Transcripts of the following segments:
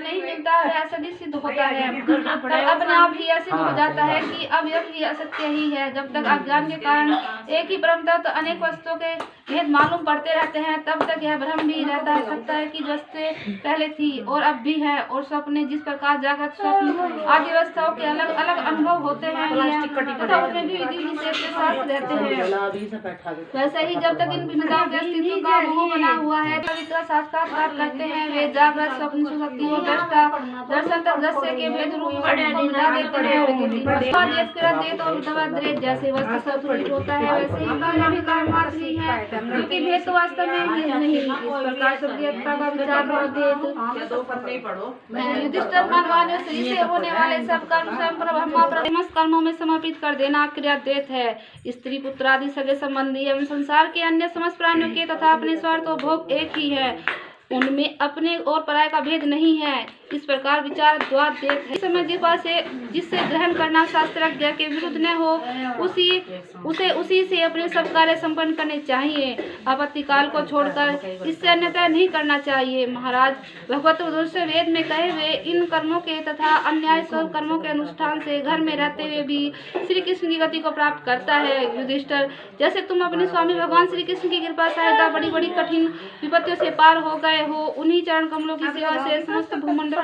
नहीं मिलता वह असली सिद्ध होता है। तब अपने आप ही सिद्ध हो जाता है कि अब यह भी असत्य ही है। जब तक अज्ञान के कारण एक ही परम तत्व अनेक वस्तुओं के भेद मालूम पड़ते रहते हैं, तब तक यह भ्रम भी रहता सकता है कि वस्तुएं पहले थी और अब भी है। और स्वप्न जिस प्रकार जागृत स्वप्न आदि अवस्थाओं के अलग अलग अनुभव होते हैं तथा उसमें भी विधि विशेष के साथ रहते हैं, वैसे ही जब तक इन भिन्नताओं के अस्तित्व का मोह बना हुआ है तभी का साक्षात्कार करते हैं वे जागृत स्वप्न सुषुप्ति और दृष्टा दर्शन तक दृश्य के भेद रूप को मिटा देते हैं। और द्वैत जैसे वस्तु संतुलित होता है वैसे ही कार्य भी कर्म मात्र ही है, क्योंकि भेद तो वास्तव में ही नहीं। इस प्रकार सत्यता का विचार युधिष्ठिर मानवानियों से होने वाले सब कर्म स्वयं ब्रह्मा कर्मों में समर्पित कर देना क्रिया द्वैत है। स्त्री पुत्र आदि सगे संबंधी एवं संसार के अन्य समस्त प्राणियों के तथा अपने स्वार्थ और भोग एक ही है, उनमें अपने और पराय का भेद नहीं है। इस प्रकार विचार द्वैत है। समय जिससे ग्रहण करना शास्त्राज्ञा के विरुद्ध न हो उसी से अपने सब कार्य संपन्न करने चाहिए। आपत्ति काल को छोड़कर इससे अन्यथा नहीं करना चाहिए। महाराज भगवत उद्देश्य वेद में कहे हुए इन कर्मों के तथा अन्याय सब कर्मों के अनुष्ठान से घर में रहते हुए भी श्री कृष्ण की गति को प्राप्त करता है। युधिष्ठिर, जैसे तुम अपने स्वामी भगवान श्री कृष्ण की कृपा सहायता बड़ी बड़ी कठिन विपत्तियों से पार हो गए हो, उन्हीं चरण कमलों की सेवा से समस्त भूमंडल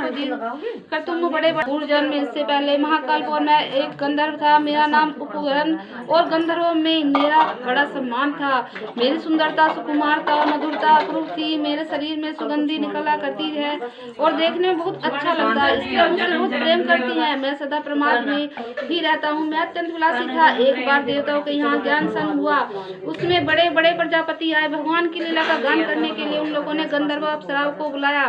कर तुम बड़े पूर्व जन्म में इससे पहले महाकाल और मैं एक गंधर्व था। मेरा नाम उपगरण और गंधर्वों में मेरा बड़ा सम्मान था। मेरी सुंदरता सुकुमारता और मधुरता अपूर्व थी। मेरे शरीर में सुगंधी निकला करती है और देखने में बहुत अच्छा लगता है, इसलिए मुझसे बहुत प्रेम करती है। मैं सदा प्रमाद में ही रहता हूँ। मैं अत्यंत विलासी था। एक बार देवताओं के यहाँ ज्ञान संग हुआ, उसमें बड़े बड़े प्रजापति आए। भगवान की लीला का गान करने के लिए उन लोगों ने गंधर्व अप्सराओं को बुलाया।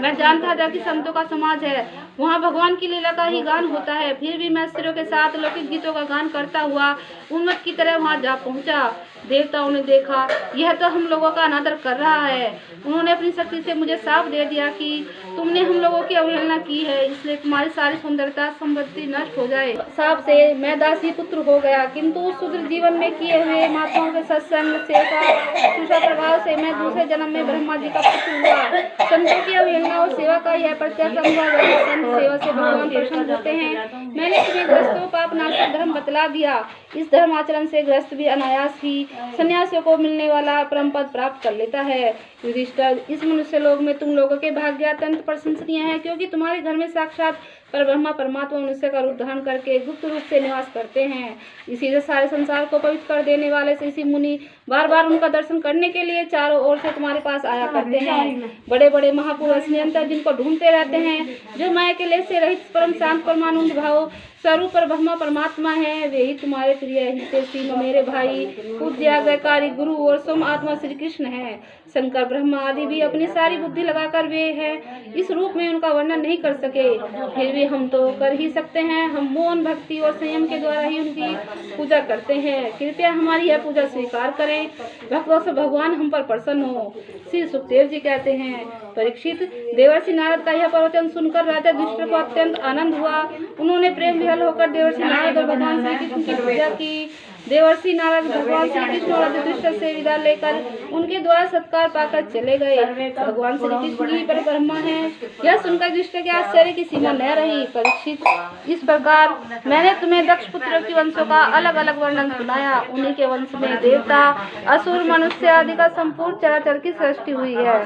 मैं जानता था कि संतों का समाज है, वहाँ भगवान की लीला का ही गान होता है, फिर भी मैं स्त्रियों के साथ लौकिक गीतों का गान करता हुआ उन्मत्त की तरह वहाँ जा पहुँचा। देवताओं ने देखा यह तो हम लोगों का अनादर कर रहा है। उन्होंने अपनी शक्ति से मुझे साफ दे दिया कि तुमने हम लोगों की अवहेलना की है, इसलिए तुम्हारी सारी सुंदरता संपत्ति नष्ट हो जाए। साफ से मैं दासी पुत्र हो गया, किंतु सुदृढ़ जीवन में किए हुए महात्माओं के सत्संग सेवा प्रभाव से मैं दूसरे जन्म में ब्रह्मा जी का पुत्र हुआ। संतों की अवहेलना और सेवा का यह प्रत्यक्ष अनुभव है। संत सेवा से भगवान प्रसन्न होते हैं। मैंने तुम्हें गृहस्थों का अपनाशिक धर्म बतला दिया। इस धर्म आचरण से गृहस्थ भी अनायास ही सन्यासियों को मिलने वाला परम पद प्राप्त कर लेता है। युधिष्ठिर, इस मनुष्य लोक में तुम लोगों के भाग्य अत्यंत प्रशंसनीय है, क्योंकि तुम्हारे घर में साक्षात पर ब्रह्मा परमात्मा मनुष्य का रूप धारण करके गुप्त रूप से निवास करते हैं। इसी से सारे संसार को पवित्र कर देने वाले ऋषि मुनि बार बार उनका दर्शन करने के लिए चारों ओर से तुम्हारे पास आया करते हैं। बड़े बड़े महापुरुष निरंतर जिनको ढूंढते रहते हैं, जो माया के लेस से रहित परम शांत परमानंद भाव स्वरूप पर ब्रह्मा परमात्मा है, वे ही तुम्हारे प्रिय हितैषी मेरे भाई पूज्य आज्ञाकारी गुरु और सोम आत्मा श्री कृष्ण है। शंकर ब्रह्मा आदि भी अपनी सारी बुद्धि लगाकर वे हैं, इस रूप में उनका वर्णन नहीं कर सके, फिर भी हम तो कर ही सकते हैं। हम मौन भक्ति और संयम के द्वारा ही उनकी पूजा करते हैं। कृपया हमारी यह पूजा स्वीकार करें, भक्तों से भगवान हम पर प्रसन्न हो। श्री सुखदेव जी कहते हैं, परीक्षित, देवर्षि नारद का यह प्रवचन सुनकर राजा युधिष्ठिर को अत्यंत आनंद हुआ। उन्होंने प्रेम विह्वल होकर देवर्षि नारद और भगवान श्री कृष्ण की पूजा की। देवर्षि नारद भगवान श्री कृष्ण और युधिष्ठिर से विदा लेकर उनके द्वारा सत्कार पाकर चले गए। भगवान श्री कृष्ण ही पर ब्रह्मा है, यह सुनकर युधिष्ठिर के आश्चर्य की सीमा न रही। परीक्षित, इस प्रकार मैंने तुम्हें दक्ष पुत्र की वंशों का अलग अलग वर्णन सुनाया। उन्हीं के वंश में देवता असुर मनुष्य आदि का संपूर्ण चराचर की सृष्टि हुई है।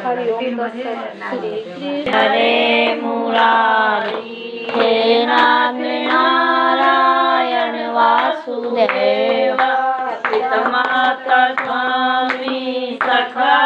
हरिओम। हरे मुरारी हे नारायण वासुदेव पिता माता स्वामी सखा